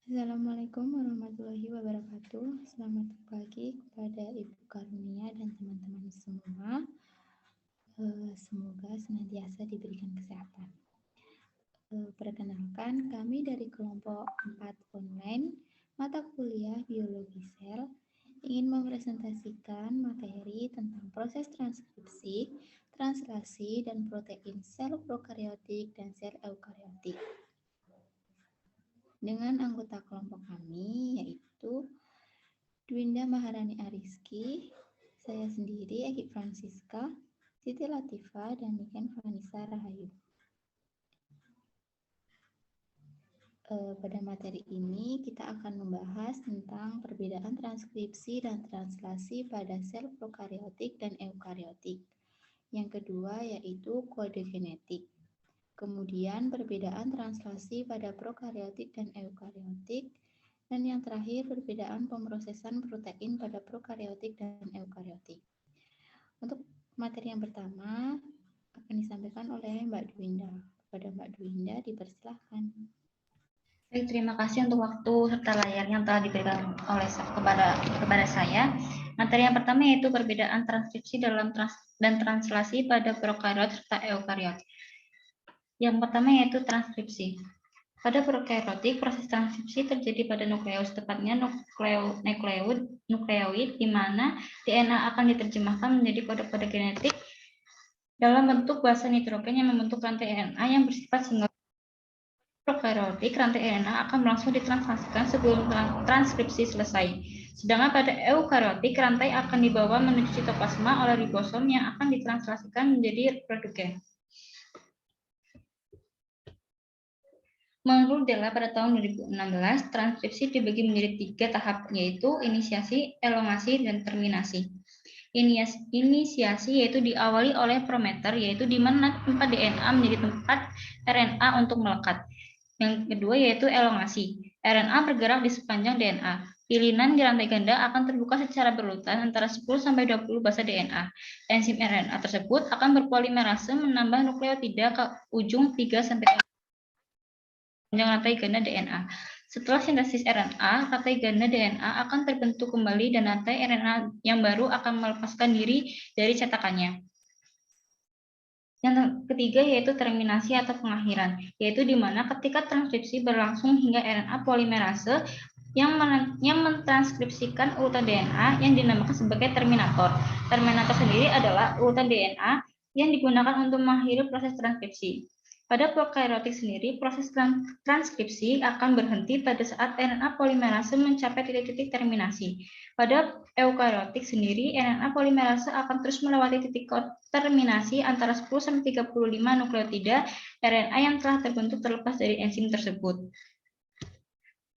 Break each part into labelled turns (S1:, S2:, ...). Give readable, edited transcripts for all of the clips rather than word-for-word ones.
S1: Assalamualaikum warahmatullahi wabarakatuh. Selamat pagi kepada Ibu Karunia dan teman-teman semua. Semoga senantiasa diberikan kesehatan. Perkenalkan, kami dari kelompok 4 online mata kuliah biologi sel ingin mempresentasikan materi tentang proses transkripsi, translasi, dan protein sel prokaryotik dan sel eukaryotik. Dengan anggota kelompok kami yaitu Dwinda Maharani Ariski, saya sendiri Egi Francisca, Siti Latifa, dan Niken Vanessa Rahayu. Pada materi ini kita akan membahas tentang perbedaan transkripsi dan translasi pada sel prokaryotik dan eukaryotik. Yang kedua yaitu kode genetik. Kemudian perbedaan translasi pada prokaryotik dan eukaryotik. Dan yang terakhir perbedaan pemrosesan protein pada prokaryotik dan eukaryotik. Untuk materi yang pertama akan disampaikan oleh Mbak Dwinda. Kepada Mbak Dwinda dipersilahkan.
S2: Baik, terima kasih untuk waktu serta layar yang telah diberikan oleh kepada saya. Materi yang pertama yaitu perbedaan transkripsi dan translasi pada prokariot serta eukariot. Yang pertama yaitu transkripsi. Pada prokaryotik, proses transkripsi terjadi pada nukleus, tepatnya nukleoid, di mana DNA akan diterjemahkan menjadi kode-kode genetik dalam bentuk basa nitrogen yang membentuk rantai RNA yang bersifat single. Prokaryotik, rantai RNA akan langsung ditranslasikan sebelum transkripsi selesai. Sedangkan pada eukaryotik, rantai akan dibawa menuju sitoplasma oleh ribosom yang akan ditranslasikan menjadi reproduken. Menurut Della pada tahun 2016, transkripsi dibagi menjadi 3 tahap, yaitu inisiasi, elongasi, dan terminasi. Inisiasi yaitu diawali oleh promoter, yaitu di mana tempat DNA menjadi tempat RNA untuk melekat. Yang kedua yaitu elongasi. RNA bergerak di sepanjang DNA. Pilihan di rantai ganda akan terbuka secara berurutan antara 10-20 basa DNA. Enzim RNA tersebut akan berpolimerase menambah nukleotida ke ujung 3-5 rantai ganda DNA. Setelah sintesis RNA, rantai ganda DNA akan terbentuk kembali dan rantai RNA yang baru akan melepaskan diri dari cetakannya. Yang ketiga yaitu terminasi atau pengakhiran, yaitu di mana ketika transkripsi berlangsung hingga RNA polimerase yang mentranskripsikan urutan DNA yang dinamakan sebagai terminator. Terminator sendiri adalah urutan DNA yang digunakan untuk mengakhiri proses transkripsi. Pada prokaryotik sendiri, proses transkripsi akan berhenti pada saat RNA polimerase mencapai titik-titik terminasi. Pada eukaryotik sendiri, RNA polimerase akan terus melewati titik terminasi antara 10-35 nukleotida RNA yang telah terbentuk terlepas dari enzim tersebut.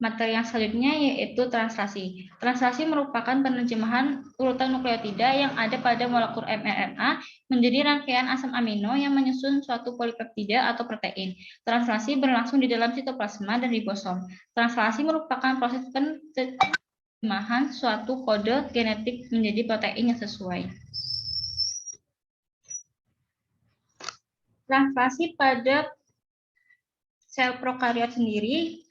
S2: Materi yang selanjutnya yaitu translasi. Translasi merupakan penerjemahan urutan nukleotida yang ada pada molekul mRNA menjadi rangkaian asam amino yang menyusun suatu polipeptida atau protein. Translasi berlangsung di dalam sitoplasma dan ribosom. Translasi merupakan proses penerjemahan suatu kode genetik menjadi protein yang sesuai. Translasi pada sel prokariot sendiri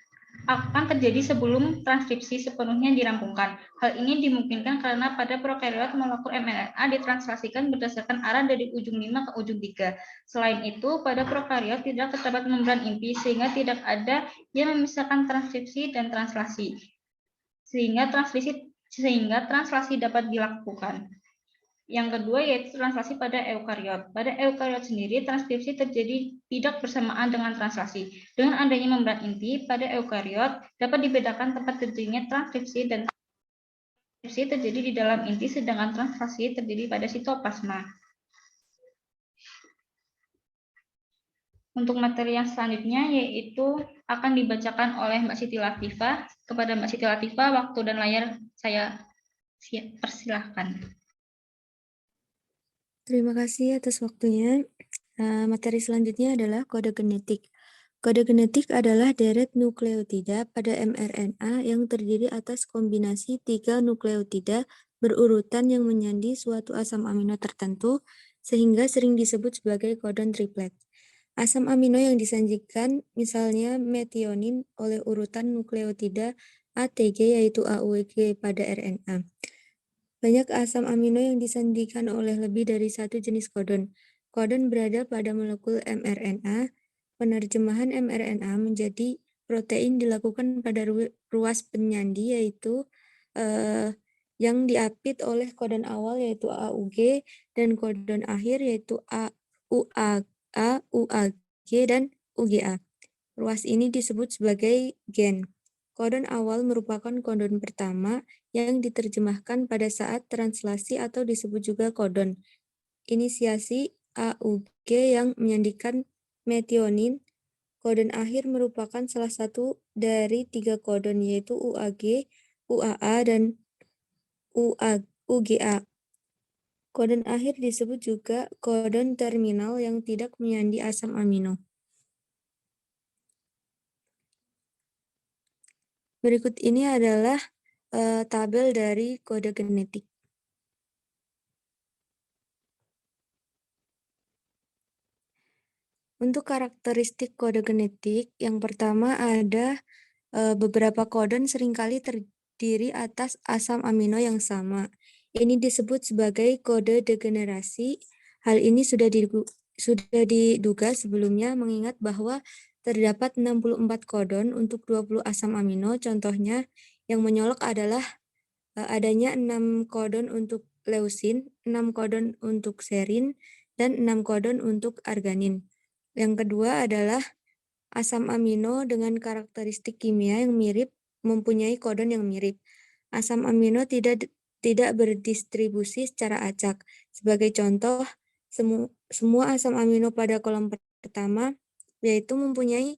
S2: akan terjadi sebelum transkripsi sepenuhnya dirampungkan. Hal ini dimungkinkan karena pada prokariot molekul mRNA ditranslasikan berdasarkan arah dari ujung 5 ke ujung 3. Selain itu, pada prokariot tidak terdapat membran inti sehingga tidak ada yang memisahkan transkripsi dan translasi. Sehingga translasi dapat dilakukan. Yang kedua yaitu translasi pada eukariot. Pada eukariot sendiri, transkripsi terjadi tidak bersamaan dengan translasi. Dengan adanya membran inti, pada eukariot dapat dibedakan tempat terjadinya transkripsi dan transkripsi terjadi di dalam inti, sedangkan translasi terjadi pada sitoplasma. Untuk materi yang selanjutnya yaitu akan dibacakan oleh Mbak Siti Latifa. Kepada Mbak Siti Latifa, waktu dan layar saya persilahkan.
S3: Terima kasih atas waktunya. Materi selanjutnya adalah kode genetik. Kode genetik adalah deret nukleotida pada mRNA yang terdiri atas kombinasi 3 nukleotida berurutan yang menyandi suatu asam amino tertentu, sehingga sering disebut sebagai kodon triplet. Asam amino yang disajikan misalnya metionin oleh urutan nukleotida ATG yaitu AUG pada RNA. Banyak asam amino yang disajikan oleh lebih dari satu jenis kodon. Kodon berada pada molekul mRNA. Penerjemahan mRNA menjadi protein dilakukan pada ruas penyandi yaitu yang diapit oleh kodon awal yaitu AUG dan kodon akhir yaitu UAG, dan UGA. Ruas ini disebut sebagai gen. Kodon awal merupakan kodon pertama yang diterjemahkan pada saat translasi atau disebut juga kodon inisiasi AUG yang menyandikan metionin. Kodon akhir merupakan salah satu dari 3 kodon yaitu UAG, UAA, dan UGA. Kodon akhir disebut juga kodon terminal yang tidak menyandi asam amino. Berikut ini adalah tabel dari kode genetik. Untuk karakteristik kode genetik, yang pertama ada beberapa kodon seringkali terdiri atas asam amino yang sama. Ini disebut sebagai kode degenerasi. Hal ini sudah diduga sebelumnya mengingat bahwa terdapat 64 kodon untuk 20 asam amino. Contohnya yang menyolok adalah adanya 6 kodon untuk leusin, 6 kodon untuk serin, dan 6 kodon untuk arganin. Yang kedua adalah asam amino dengan karakteristik kimia yang mirip mempunyai kodon yang mirip. Asam amino tidak berdistribusi secara acak. Sebagai contoh, semua asam amino pada kolom pertama yaitu mempunyai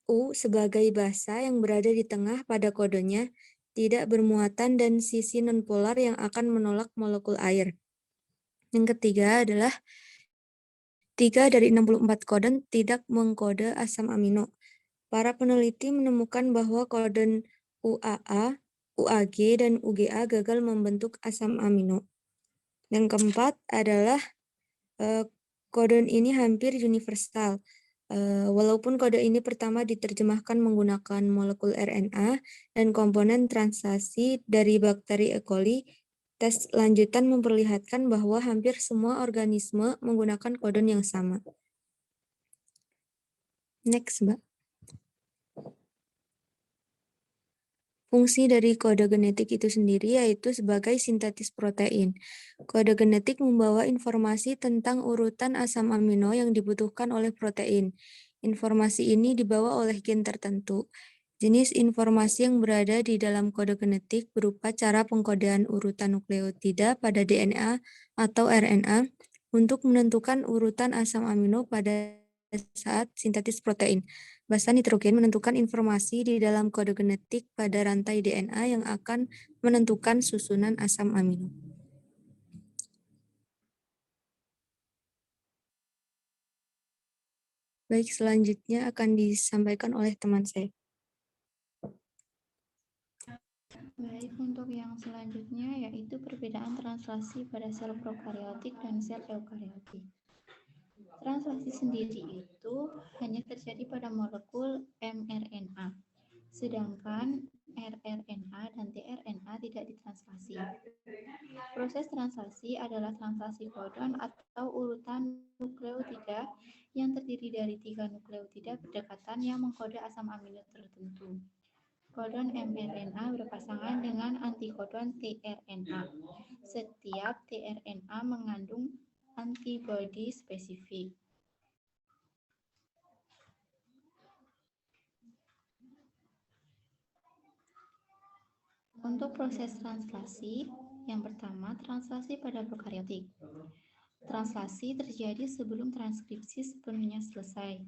S3: U sebagai basa yang berada di tengah pada kodenya, tidak bermuatan dan sisi nonpolar yang akan menolak molekul air. Yang ketiga adalah 3 dari 64 kodon tidak mengkode asam amino. Para peneliti menemukan bahwa kodon UAA, UAG, dan UGA gagal membentuk asam amino. Yang keempat adalah kodon ini hampir universal. Walaupun kode ini pertama diterjemahkan menggunakan molekul RNA dan komponen translasi dari bakteri E. coli, tes lanjutan memperlihatkan bahwa hampir semua organisme menggunakan kodon yang sama. Next, Mbak. Fungsi dari kode genetik itu sendiri yaitu sebagai sintetis protein. Kode genetik membawa informasi tentang urutan asam amino yang dibutuhkan oleh protein. Informasi ini dibawa oleh gen tertentu. Jenis informasi yang berada di dalam kode genetik berupa cara pengkodean urutan nukleotida pada DNA atau RNA untuk menentukan urutan asam amino pada saat sintetis protein. Basa nitrogen menentukan informasi di dalam kode genetik pada rantai DNA yang akan menentukan susunan asam amino. Baik, selanjutnya akan disampaikan oleh teman saya.
S1: Baik, untuk yang selanjutnya yaitu perbedaan translasi pada sel prokariotik dan sel eukariotik. Translasi sendiri itu hanya terjadi pada molekul mRNA, sedangkan rRNA dan tRNA tidak ditranslasi. Proses translasi adalah translasi kodon atau urutan nukleotida yang terdiri dari 3 nukleotida berdekatan yang mengkode asam amino tertentu. Kodon mRNA berpasangan dengan antikodon tRNA. Setiap tRNA mengandung antibodi spesifik. Untuk proses translasi, yang pertama translasi pada prokariotik. Translasi terjadi sebelum transkripsi sepenuhnya selesai,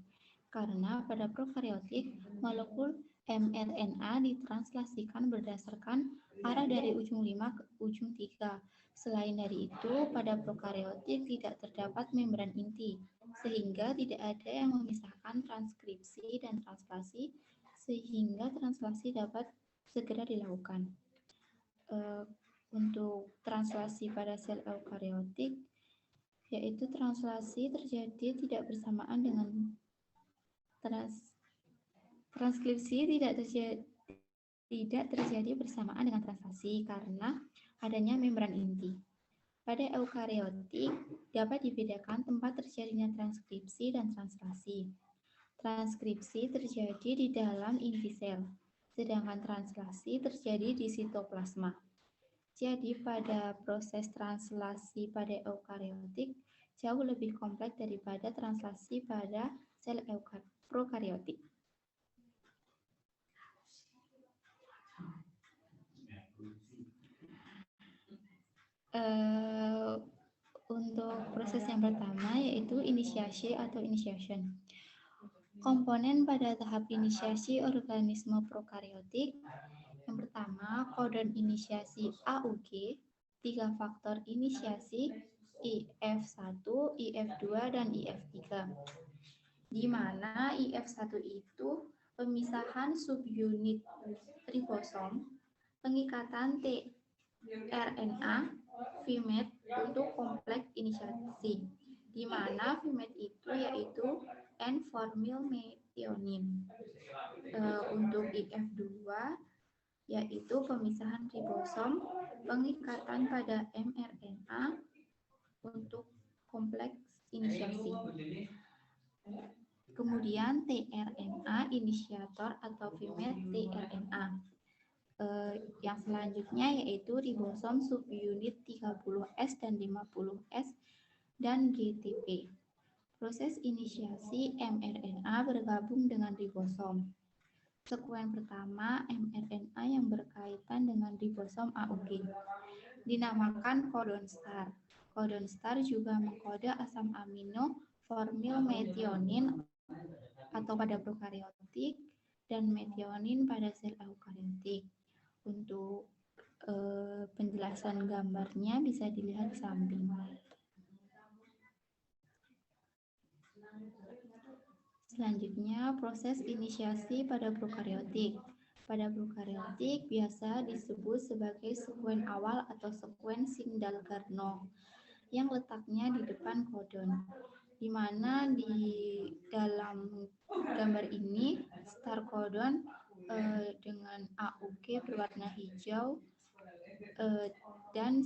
S1: karena pada prokariotik molekul mRNA ditranslasikan berdasarkan arah dari ujung 5 ke ujung 3. Selain dari itu, pada prokariotik tidak terdapat membran inti, sehingga tidak ada yang memisahkan transkripsi dan translasi, sehingga translasi dapat segera dilakukan. Untuk translasi pada sel eukariotik, yaitu translasi terjadi tidak bersamaan dengan Transkripsi tidak terjadi bersamaan dengan translasi karena adanya membran inti. Pada eukariotik dapat dibedakan tempat terjadinya transkripsi dan translasi. Transkripsi terjadi di dalam inti sel, sedangkan translasi terjadi di sitoplasma. Jadi pada proses translasi pada eukariotik jauh lebih kompleks daripada translasi pada sel prokariotik. Untuk proses yang pertama yaitu inisiasi atau initiation. Komponen pada tahap inisiasi organisme prokariotik. Yang pertama, kodon inisiasi AUG, 3 faktor inisiasi IF1, IF2, dan IF3. Di mana IF1 itu pemisahan subunit ribosom, pengikatan tRNA, VMAT untuk kompleks inisiasi, di mana VMAT itu yaitu N-formyl methionine. Untuk IF2 yaitu pemisahan ribosom, pengikatan pada mRNA untuk kompleks inisiasi. Kemudian tRNA inisiator atau VMAT tRNA. Yang selanjutnya yaitu ribosom subunit 30S dan 50S dan GTP. Proses inisiasi mRNA bergabung dengan ribosom. Sekuen pertama mRNA yang berkaitan dengan ribosom AUG dinamakan codon star. Codon star juga mengkode asam amino formyl methionine atau pada prokariotik dan methionine pada sel eukariotik. Untuk penjelasan gambarnya bisa dilihat di samping. Selanjutnya, proses inisiasi pada prokariotik. Pada prokariotik biasa disebut sebagai sekuen awal atau sekuen Sindel-Carnot yang letaknya di depan kodon. Di mana di dalam gambar ini star kodon dengan AUG berwarna hijau dan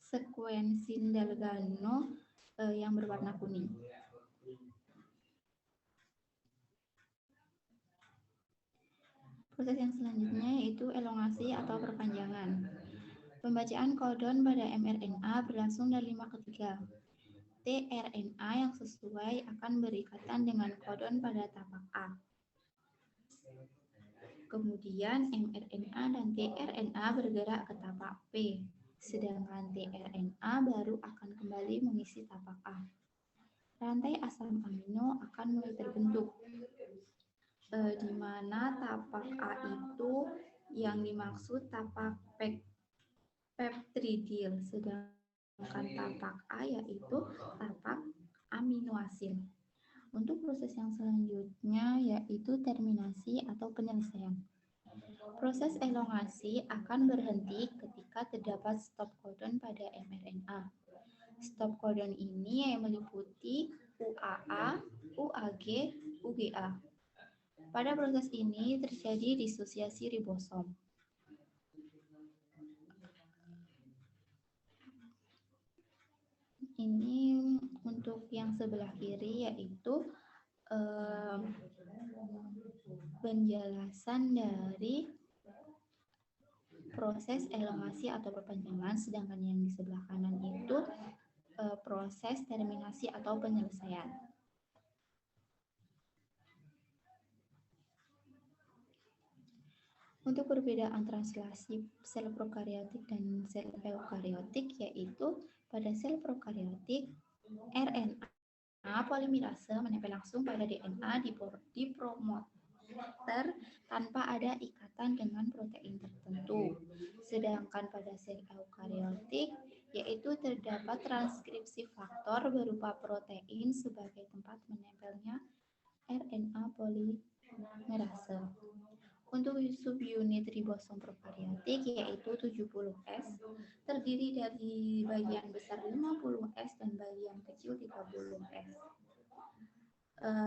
S1: sekuen Sindel-Carnot yang berwarna kuning. Proses yang selanjutnya yaitu elongasi atau perpanjangan. Pembacaan kodon pada mRNA berlangsung dari 5 ke 3. tRNA yang sesuai akan berikatan dengan kodon pada tapak A. Kemudian mRNA dan tRNA bergerak ke tapak P, sedangkan tRNA baru akan kembali mengisi tapak A. Rantai asam amino akan mulai terbentuk, di mana tapak A itu yang dimaksud tapak peptidil, sedangkan tapak A yaitu tapak aminoasid. Untuk proses yang selanjutnya yaitu terminasi atau penyelesaian. Proses elongasi akan berhenti ketika terdapat stop codon pada mRNA. Stop codon ini yang meliputi UAA, UAG, UGA. Pada proses ini terjadi disosiasi ribosom. Ini untuk yang sebelah kiri yaitu penjelasan dari proses elongasi atau perpanjangan, sedangkan yang di sebelah kanan itu proses terminasi atau penyelesaian. Untuk perbedaan translasi sel prokariotik dan sel eukariotik yaitu pada sel prokariotik RNA polimerase menempel langsung pada DNA di promoter tanpa ada ikatan dengan protein tertentu. Sedangkan pada sel eukariotik yaitu terdapat transkripsi faktor berupa protein sebagai tempat menempelnya RNA polimerase. Untuk subunit ribosom prokariotik yaitu 70S terdiri dari bagian besar 50S dan bagian kecil 30S.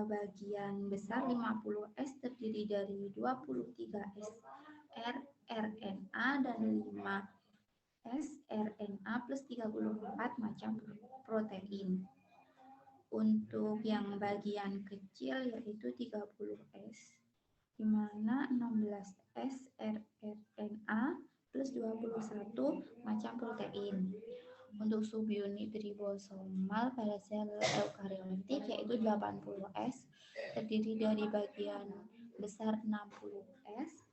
S1: bagian besar 50S terdiri dari 23S rRNA dan 5S RNA plus 34 macam protein. Untuk yang bagian kecil yaitu 30S, di mana 16S rRNA plus 21 macam protein. Untuk subunit ribosomal pada sel eukariotik yaitu 80S, terdiri dari bagian besar 60S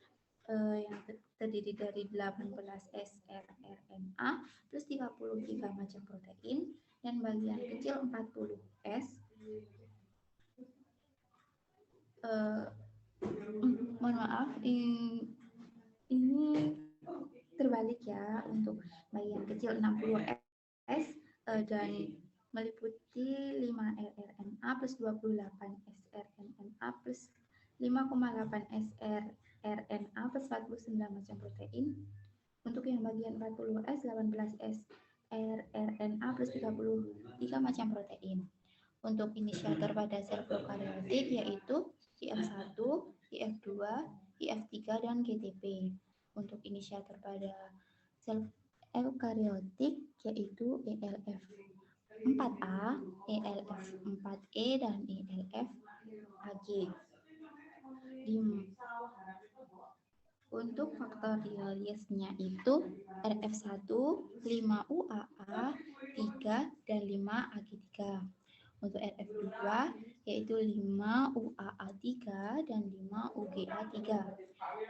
S1: yang terdiri dari 18S rRNA plus 33 macam protein, dan bagian kecil 40S mohon maaf ini terbalik ya. Untuk bagian kecil 60S dan meliputi 5 rRNA plus 28S rRNA plus 5,8S rRNA plus 49 macam protein. Untuk yang bagian 40S, 18S rRNA plus 33 macam protein. Untuk inisiator pada sel prokaryotik yaitu IF1, IF2, IF3, dan GTP. Untuk inisiator pada sel eukaryotik yaitu ELF4A, ELF4E, dan ELF-AG. Untuk faktorialisnya itu RF1, 5UAA, 3, dan 5AG3. Untuk RF2 yaitu 5UAA3 dan 5UGA3.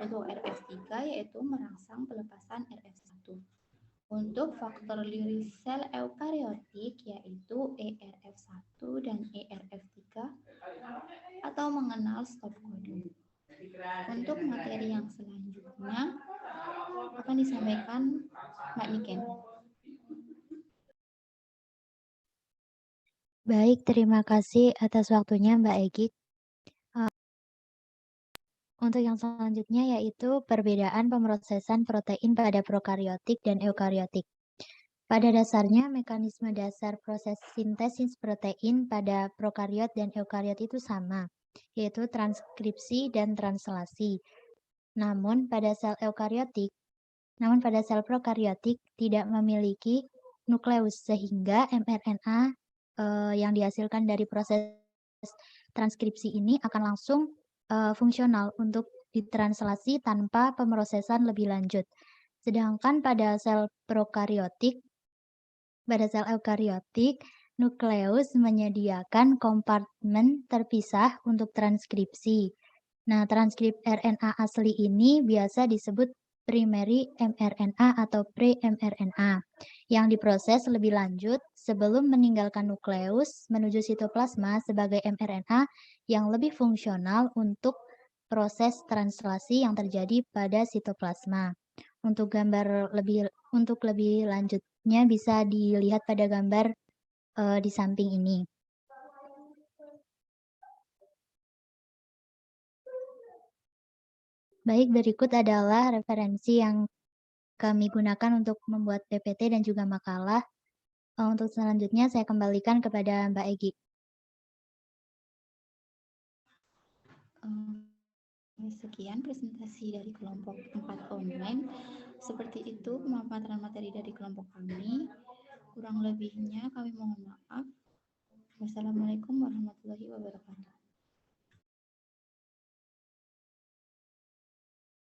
S1: Untuk RF3 yaitu merangsang pelepasan RF1. Untuk faktor liris sel eukariotik yaitu ERF1 dan ERF3 atau mengenal stop codon. Untuk materi yang selanjutnya akan disampaikan Mbak Niken.
S4: Baik, terima kasih atas waktunya Mbak Egi. Untuk yang selanjutnya yaitu perbedaan pemrosesan protein pada prokaryotik dan eukaryotik. Pada dasarnya, mekanisme dasar proses sintesis protein pada prokaryot dan eukaryot itu sama, yaitu transkripsi dan translasi. Namun pada sel prokaryotik tidak memiliki nukleus, sehingga mRNA yang dihasilkan dari proses transkripsi ini akan langsung fungsional untuk ditranslasi tanpa pemrosesan lebih lanjut. Sedangkan pada sel eukaryotik, nukleus menyediakan kompartemen terpisah untuk transkripsi. Nah, transkrip RNA asli ini biasa disebut primary mRNA atau pre-mRNA yang diproses lebih lanjut sebelum meninggalkan nukleus menuju sitoplasma sebagai mRNA yang lebih fungsional untuk proses translasi yang terjadi pada sitoplasma. Untuk lebih lanjutnya bisa dilihat pada gambar di samping ini. Baik, berikut adalah referensi yang kami gunakan untuk membuat PPT dan juga makalah. Untuk selanjutnya saya kembalikan kepada Mbak Egi.
S1: Sekian presentasi dari kelompok 4 online. Seperti itu pemaparan materi dari kelompok kami. Kurang lebihnya kami mohon maaf. Wassalamualaikum warahmatullahi wabarakatuh.